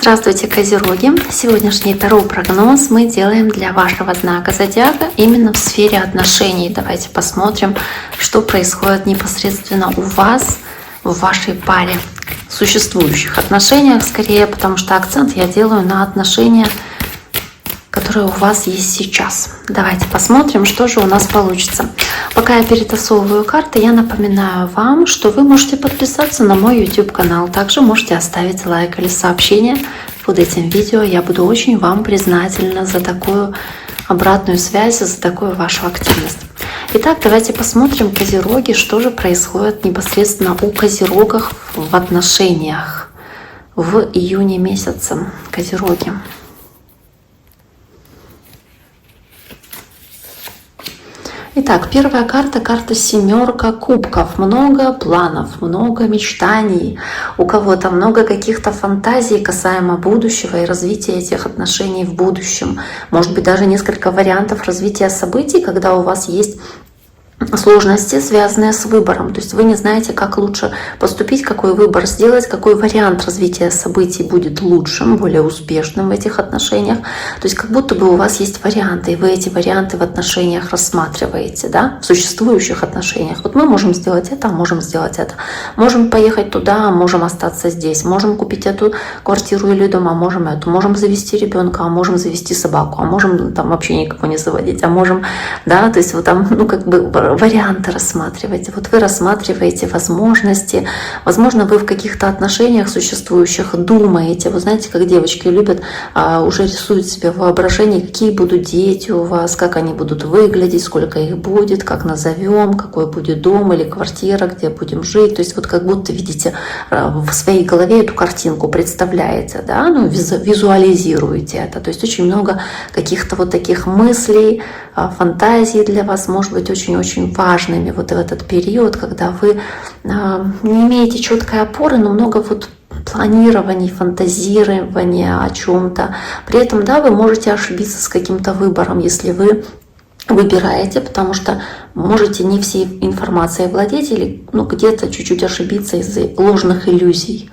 Здравствуйте, Козероги! Сегодняшний таро-прогноз мы делаем для вашего знака зодиака именно в сфере отношений. Давайте посмотрим, что происходит непосредственно у вас, в вашей паре, существующих отношениях скорее, потому что акцент я делаю на отношения, которые у вас есть сейчас. Давайте посмотрим, что же у нас получится. Пока я перетасовываю карты, я напоминаю вам, что вы можете подписаться на мой YouTube-канал. Также можете оставить лайк или сообщение под этим видео. Я буду очень вам признательна за такую обратную связь, за такую вашу активность. Итак, давайте посмотрим, Козероги, что же происходит непосредственно у Козерогов в отношениях в июне месяце. Козероги. Итак, первая карта — карта семерка кубков. Много планов, много мечтаний. У кого-то много каких-то фантазий касаемо будущего и развития этих отношений в будущем. Может быть, даже несколько вариантов развития событий, когда у вас есть сложности, связанные с выбором. То есть вы не знаете, как лучше поступить, какой выбор сделать, какой вариант развития событий будет лучшим, более успешным в этих отношениях. То есть как будто бы у вас есть варианты, и вы эти варианты в отношениях рассматриваете, да, в существующих отношениях. Вот мы можем сделать это, можем сделать это. Можем поехать туда, можем остаться здесь. Можем купить эту квартиру или дом, а можем эту. Можем завести ребенка, а можем завести собаку, а можем там вообще никого не заводить, а можем, да, то есть вот там, ну как бы варианты рассматриваете. Вот вы рассматриваете возможности. Возможно, вы в каких-то отношениях существующих думаете. Вы знаете, как девочки любят, уже рисуют себе в воображении, какие будут дети у вас, как они будут выглядеть, сколько их будет, как назовем, какой будет дом или квартира, где будем жить. То есть вот как будто видите в своей голове эту картинку, представляете, да, ну, визуализируете это. То есть очень много каких-то вот таких мыслей, фантазий для вас может быть очень-очень важными вот в этот период, когда вы не имеете четкой опоры, но много вот планирований, фантазирования о чем-то. При этом, да, вы можете ошибиться с каким-то выбором, если вы выбираете, потому что можете не всей информацией владеть или где-то чуть-чуть ошибиться из-за ложных иллюзий.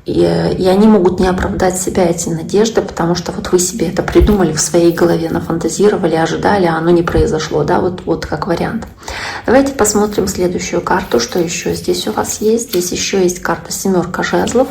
И они могут не оправдать себя, эти надежды, потому что вот вы себе это придумали в своей голове, нафантазировали, ожидали, а оно не произошло, да, вот как вариант. Давайте посмотрим следующую карту, что еще здесь у вас есть. Здесь еще есть карта семерка жезлов,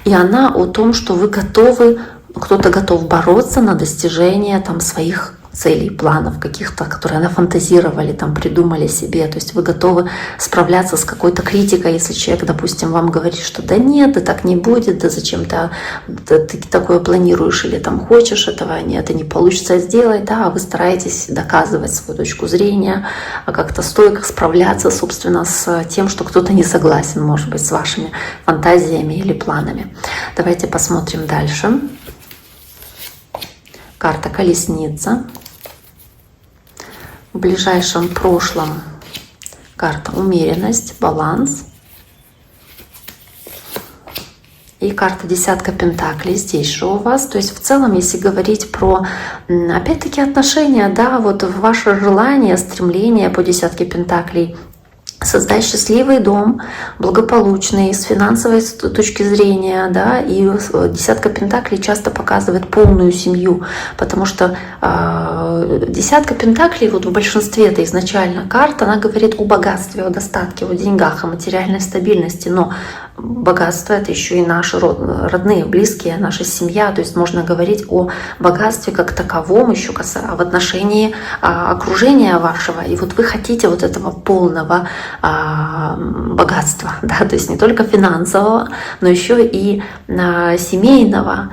и она о том, что вы готовы, кто-то готов бороться на достижение там своих целей, планов каких-то, которые нафантазировали, там придумали себе. То есть вы готовы справляться с какой-то критикой, если человек, допустим, вам говорит, что да нет, да так не будет, да зачем ты такое планируешь или там хочешь этого, нет, это не получится сделать, да, а вы стараетесь доказывать свою точку зрения, как-то стойко справляться, собственно, с тем, что кто-то не согласен, может быть, с вашими фантазиями или планами. Давайте посмотрим дальше. Карта колесница. В ближайшем прошлом карта умеренность, баланс. И карта десятка пентаклей здесь же у вас. То есть в целом, если говорить про, опять-таки, отношения, да, вот ваше желание, стремление по десятке пентаклей создать счастливый дом, благополучный, с финансовой точки зрения, да, и десятка пентаклей часто показывает полную семью, потому что десятка пентаклей вот в большинстве это изначально карта, она говорит о богатстве, о достатке, о деньгах, о материальной стабильности, но богатство — это еще и наши родные, близкие, наша семья, то есть можно говорить о богатстве как таковом, еще в отношении окружения вашего, и вот вы хотите вот этого полного богатства, да, то есть не только финансового, но еще и семейного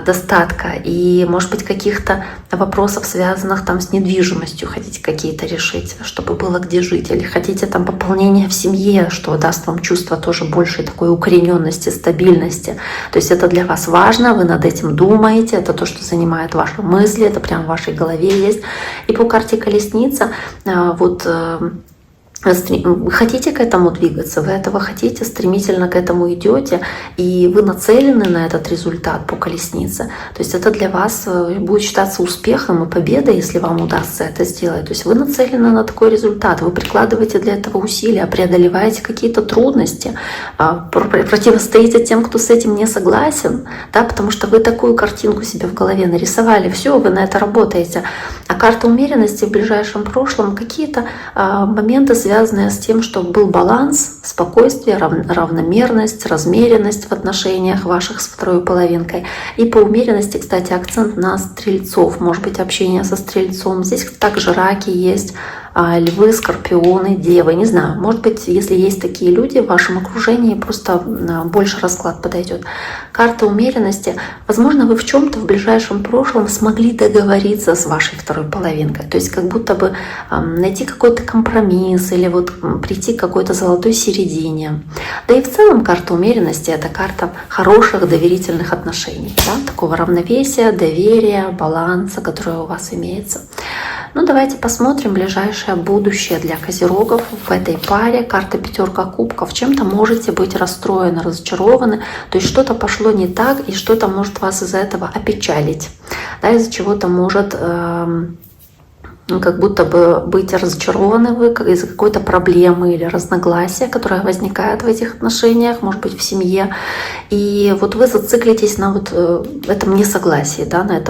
достатка, и, может быть, каких-то вопросов, связанных там с недвижимостью, хотите какие-то решить, чтобы было где жить, или хотите там пополнение в семье, что даст вам чувство тоже большей такой укорененности, стабильности. То есть это для вас важно, вы над этим думаете, это то, что занимает ваши мысли, это прямо в вашей голове есть. И по карте колесница вот вы хотите к этому двигаться, вы этого хотите, стремительно к этому идете, и вы нацелены на этот результат по колеснице. То есть это для вас будет считаться успехом и победой, если вам удастся это сделать. То есть вы нацелены на такой результат, вы прикладываете для этого усилия, преодолеваете какие-то трудности, противостоите тем, кто с этим не согласен, да, потому что вы такую картинку себе в голове нарисовали, все, вы на это работаете. А карта умеренности в ближайшем прошлом, какие-то моменты, связанные с тем, чтобы был баланс, спокойствие, равномерность, размеренность в отношениях ваших с второй половинкой. И по умеренности, кстати, акцент на стрельцов, может быть, общение со стрельцом. Здесь также раки есть, львы, скорпионы, девы, не знаю. Может быть, если есть такие люди в вашем окружении, просто больше расклад подойдет. Карта умеренности. Возможно, вы в чем-то в ближайшем прошлом смогли договориться с вашей второй половинкой. То есть как будто бы найти какой-то компромисс или вот прийти к какой-то золотой середине. Да и в целом карта умеренности — это карта хороших доверительных отношений, да? Такого равновесия, доверия, баланса, которое у вас имеется. Ну, давайте посмотрим ближайшее будущее для козерогов в этой паре. Карта пятерка кубков. Чем-то можете быть расстроены, разочарованы. То есть что-то пошло не так, и что-то может вас из-за этого опечалить. Да, из-за чего-то может как будто бы быть разочарованы вы из-за какой-то проблемы или разногласия, которое возникает в этих отношениях, может быть, в семье. И вот вы зациклитесь на вот этом несогласии, да, на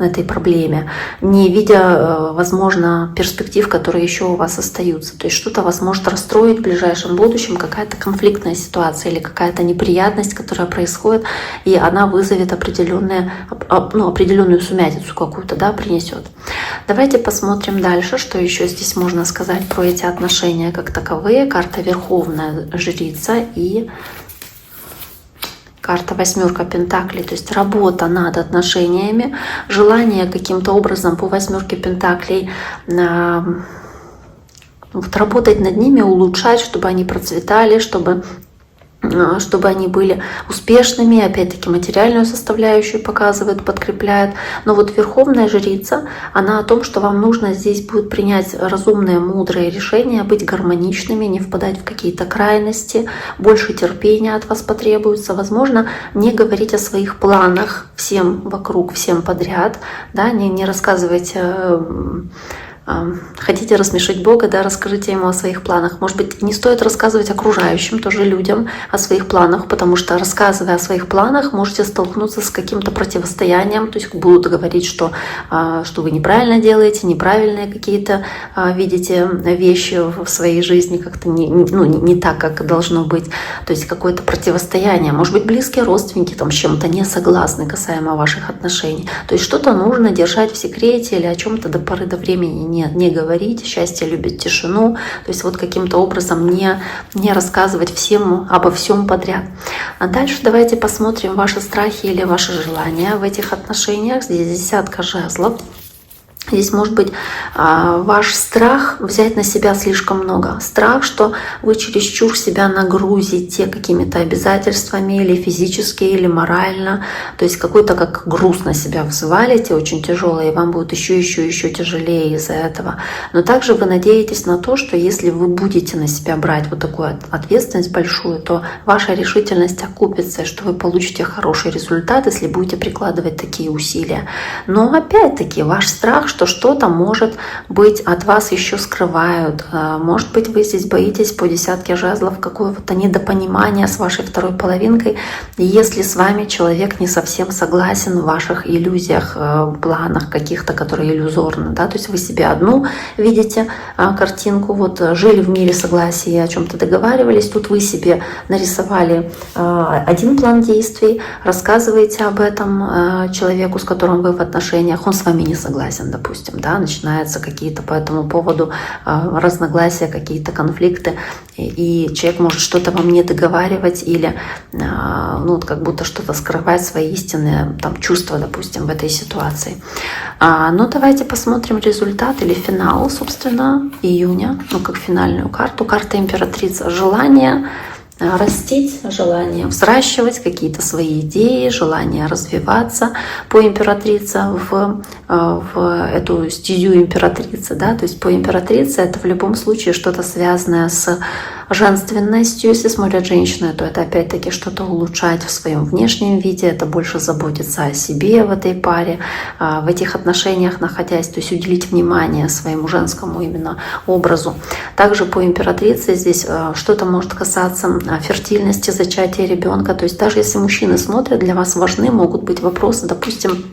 этой проблеме, не видя, возможно, перспектив, которые еще у вас остаются. То есть что-то вас может расстроить в ближайшем будущем, какая-то конфликтная ситуация или какая-то неприятность, которая происходит, и она вызовет определенную сумятицу какую-то, да, принесет. Давайте посмотрим дальше, что еще здесь можно сказать про эти отношения как таковые. Карта Верховная Жрица и карта восьмерка Пентаклей, то есть работа над отношениями, желание каким-то образом по восьмерке Пентаклей работать над ними, улучшать, чтобы они процветали, чтобы они были успешными, опять-таки материальную составляющую показывает, подкрепляет. Но вот Верховная Жрица, она о том, что вам нужно здесь будет принять разумные, мудрые решения, быть гармоничными, не впадать в какие-то крайности, больше терпения от вас потребуется. Возможно, не говорить о своих планах всем вокруг, всем подряд, да, не рассказывать. Хотите рассмешить Бога, да, расскажите Ему о своих планах. Может быть, не стоит рассказывать окружающим, тоже людям, о своих планах, потому что, рассказывая о своих планах, можете столкнуться с каким-то противостоянием, то есть будут говорить, что вы неправильно делаете, неправильные какие-то видите вещи в своей жизни, как-то не так, как должно быть. То есть какое-то противостояние. Может быть, близкие родственники там с чем-то не согласны касаемо ваших отношений. То есть что-то нужно держать в секрете или о чем-то до поры до времени не говорить. Счастье любит тишину. То есть вот каким-то образом не рассказывать всем обо всем подряд. А дальше давайте посмотрим ваши страхи или ваши желания в этих отношениях. Здесь десятка жезлов. Здесь может быть ваш страх взять на себя слишком много. Страх, что вы чересчур себя нагрузите какими-то обязательствами или физически, или морально. То есть какой-то как груз на себя взвалите, очень тяжелый, и вам будет еще тяжелее из-за этого. Но также вы надеетесь на то, что если вы будете на себя брать вот такую ответственность большую, то ваша решительность окупится, и что вы получите хороший результат, если будете прикладывать такие усилия. Но опять-таки ваш страх, что что-то может быть от вас еще скрывают. Может быть, вы здесь боитесь по десятке жезлов какого-то недопонимания с вашей второй половинкой, если с вами человек не совсем согласен в ваших иллюзиях, планах каких-то, которые иллюзорны. Да? То есть вы себе одну видите картинку, вот жили в мире согласия, о чем-то договаривались, тут вы себе нарисовали один план действий, рассказываете об этом человеку, с которым вы в отношениях, он с вами не согласен, допустим. Да, начинаются какие-то по этому поводу разногласия, какие-то конфликты, и человек может что-то вам не договаривать или как будто что-то скрывать, свои истинные чувства, допустим, в этой ситуации. Но давайте посмотрим результат или финал, собственно, июня, как финальную карту. Карта императрица — желание растить, желание взращивать какие-то свои идеи, желание развиваться по императрице в эту стезю императрицы, да, то есть по императрице это в любом случае что-то связанное с женственностью. Если смотрят женщины, то это опять-таки что-то улучшать в своем внешнем виде, это больше заботиться о себе в этой паре, в этих отношениях находясь, то есть уделить внимание своему женскому именно образу. Также по императрице здесь что-то может касаться фертильности, зачатия ребенка, то есть даже если мужчины смотрят, для вас важны могут быть вопросы, допустим,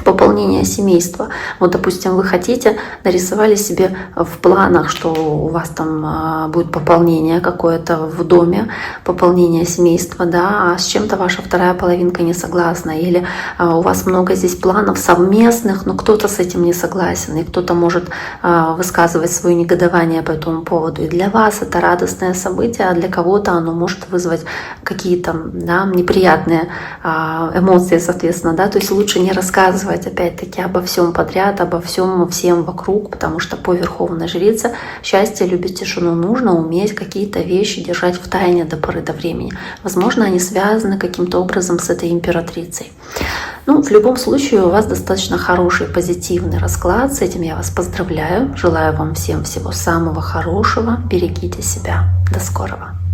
пополнение семейства. Вот, допустим, вы хотите, нарисовали себе в планах, что у вас там будет пополнение какое-то в доме, пополнение семейства, да, а с чем-то ваша вторая половинка не согласна, или у вас много здесь планов совместных, но кто-то с этим не согласен, и кто-то может высказывать свое негодование по этому поводу. И для вас это радостное событие, а для кого-то оно может вызвать какие-то, да, неприятные эмоции, соответственно, да, то есть лучше не рассказывать опять-таки обо всем подряд, обо всем вокруг, потому что по Верховной Жрице счастье, любить тишину, нужно уметь какие-то вещи держать в тайне до поры до времени. Возможно, они связаны каким-то образом с этой императрицей. Ну, в любом случае, у вас достаточно хороший, позитивный расклад. С этим я вас поздравляю. Желаю вам всем всего самого хорошего. Берегите себя. До скорого.